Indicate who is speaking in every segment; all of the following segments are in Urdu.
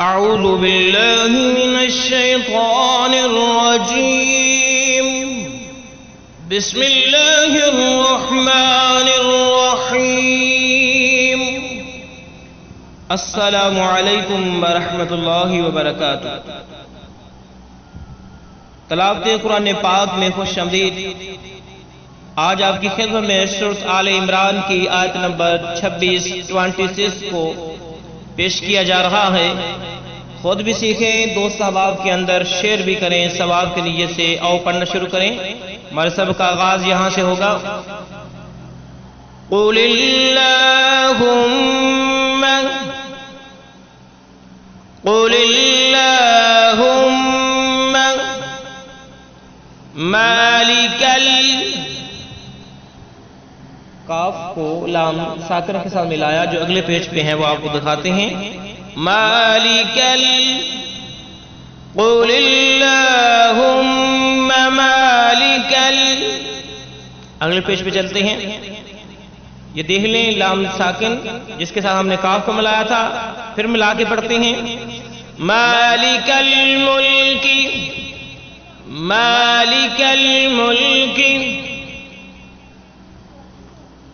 Speaker 1: اعوذ باللہ من الشیطان الرجیم بسم اللہ الرحمن الرحیم السلام علیکم ورحمۃ اللہ وبرکاتہ۔ تلاوت قرآن پاک میں خوش آمدید۔ آج آپ کی خدمت میں سورۃ آل عمران کی آیت نمبر 26 کو پیش کیا جا رہا ہے۔ خود بھی سیکھیں، دوست احباب کے اندر شیئر بھی کریں ثواب کی نیت سے۔ آؤ پڑھنا شروع کریں۔ ہمارے سب کا آغاز یہاں سے ہوگا۔ قل اللہم مالک کاف کو لام ساکن کے ساتھ ملایا، جو اگلے پیج پہ ہیں وہ آپ کو دکھاتے ہیں۔ مالک قل اللہم مالک اگلے پیج پہ چلتے ہیں۔ یہ دیکھ لیں، لام ساکن جس کے ساتھ ہم نے کاف کو ملایا تھا، پھر ملا کے پڑھتے ہیں۔ مالک الملک مالک الملک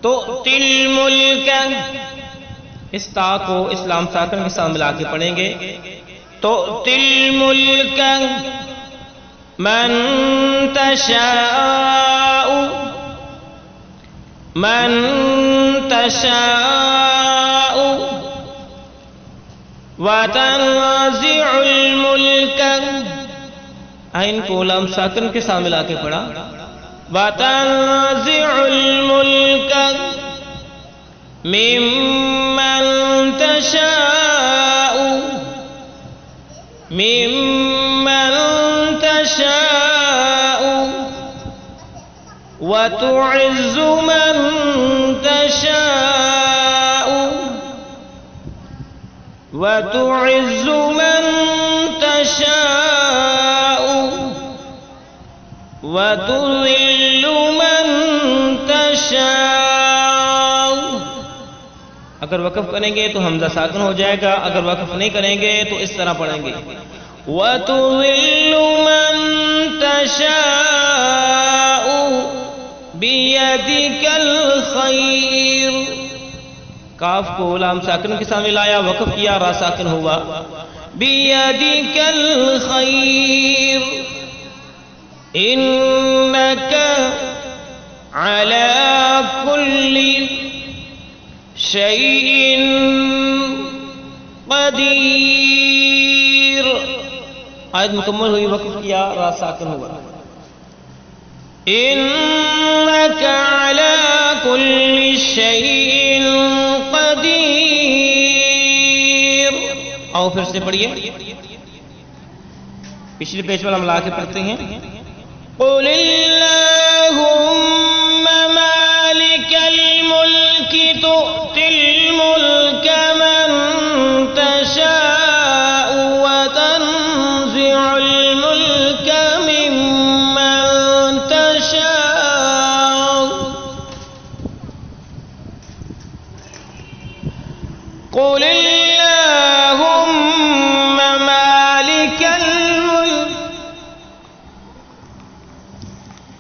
Speaker 1: تؤتی الملک، اس تا کو اسلام ساکن کے ساتھ ملا کے پڑھیں گے۔ تؤتی الملک من تشاء من تشاء وتنزع الملک، عین کو لام ساکن کے ساتھ ملا کے پڑھا۔ وتنزع الملک ممن تشاء ممن تشاء وتعز من تشاء وتعز من تشاء وتذل من تشاء۔ اگر وقف کریں گے تو حمزہ ساکن ہو جائے گا، اگر وقف نہیں کریں گے تو اس طرح پڑھیں گے۔ وَتُضِلُّ مَن تَشَاءُ بِيَدِكَ الْخَيْرُ، کاف کو لام ساکن کے ساتھ ملایا، وقف کیا، را ساکن ہوا۔ بِيَدِكَ الْخَيْرُ إِنَّكَ عَلَى كُلِّ شَيْءٍ قدیر، آیت مکمل ہوئی، وقف کیا، را ساکن ہوا۔ إِنَّكَ عَلَى كُلِّ شَيْءٍ قدیر۔ آؤ پھر سے پڑھیے، پچھلے پیج پر ہم لا کے پڑھتے ہیں۔ قل اللہم مالک الملک تؤتی الملک من تشاء وتنزع الملک ممن تشاء قل اللہم مالک الملک،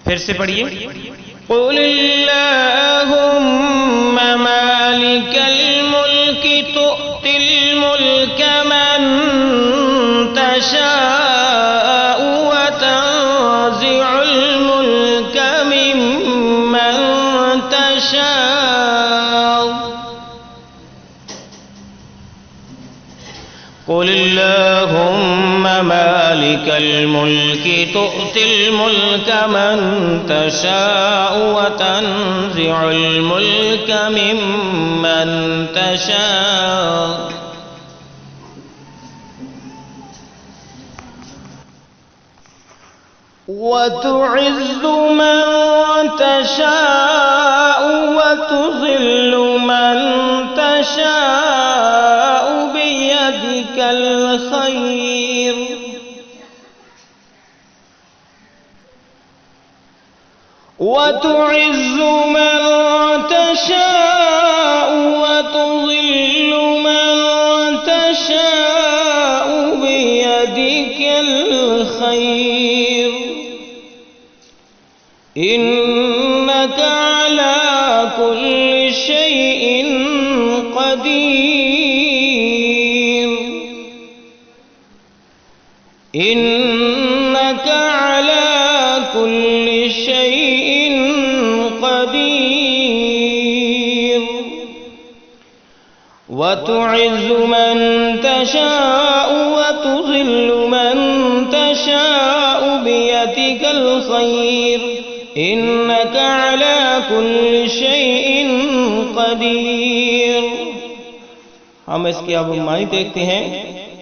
Speaker 1: پھر سے پڑھیے۔ قل اللہم مالک الملک تؤتی الملک من تشاء وتنزع الملک ممن تشاء قل اللہم مالک الملک تؤتی الملک من تشاء وتنزع الملک ممن تشاء وتعز من تشاء وتذل من تشاء بيدك الخير وتعز من تشاء وتضل من تشاء إنك على كل شيء قدير إنك على كل شيء قدير وتعز من تشاء وتذل من تشاء بيدك الخير إنك على كل شيء قدير. ہم اس کی اب معنی دیکھتے ہیں.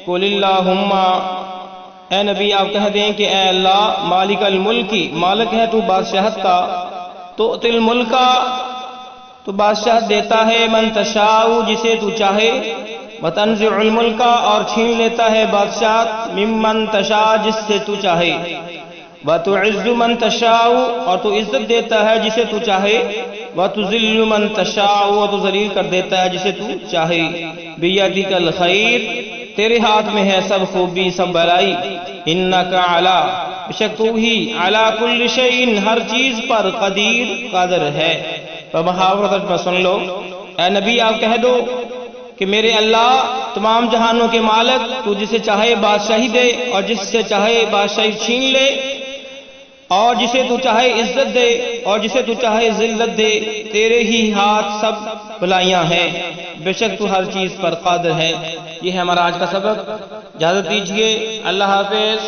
Speaker 1: قل اللہم، اے نبی آپ کہہ دیں کہ اے اللہ مالک الملکی، مالک ہے تو بادشاہت کا، تو تل ملکا، تو بادشاہت دیتا ہے، من تشاء جسے تو چاہے، وتنزع الملکا اور چھین لیتا ہے بادشاہت، ممن تشاء جس سے تو چاہے، وتعز من تشاء اور تو عزت دیتا ہے جسے تو چاہے، وتذل من تشاء اور تو ذلیل کر دیتا ہے جسے تو چاہے، بیدک الخیر تیرے ہاتھ میں ہے سب خوبی سب بھلائی، انک علی بشک تو ہی علی کل شیء ہر چیز پر قدیر قادر ہے. محاورہ ترجمہ سن لو. اے نبی آپ کہہ دو کہ میرے اللہ تمام جہانوں کے مالک، تو جسے چاہے بادشاہی دے اور جس سے چاہے بادشاہی چھین لے، اور جسے تو چاہے عزت دے اور جسے تو چاہے ذلت دے، تیرے ہی ہاتھ سب بھلائیاں ہیں، بے شک تو ہر چیز پر قادر ہے. یہ ہے ہمارا آج کا سبق. اجازت دیجیے. اللہ حافظ.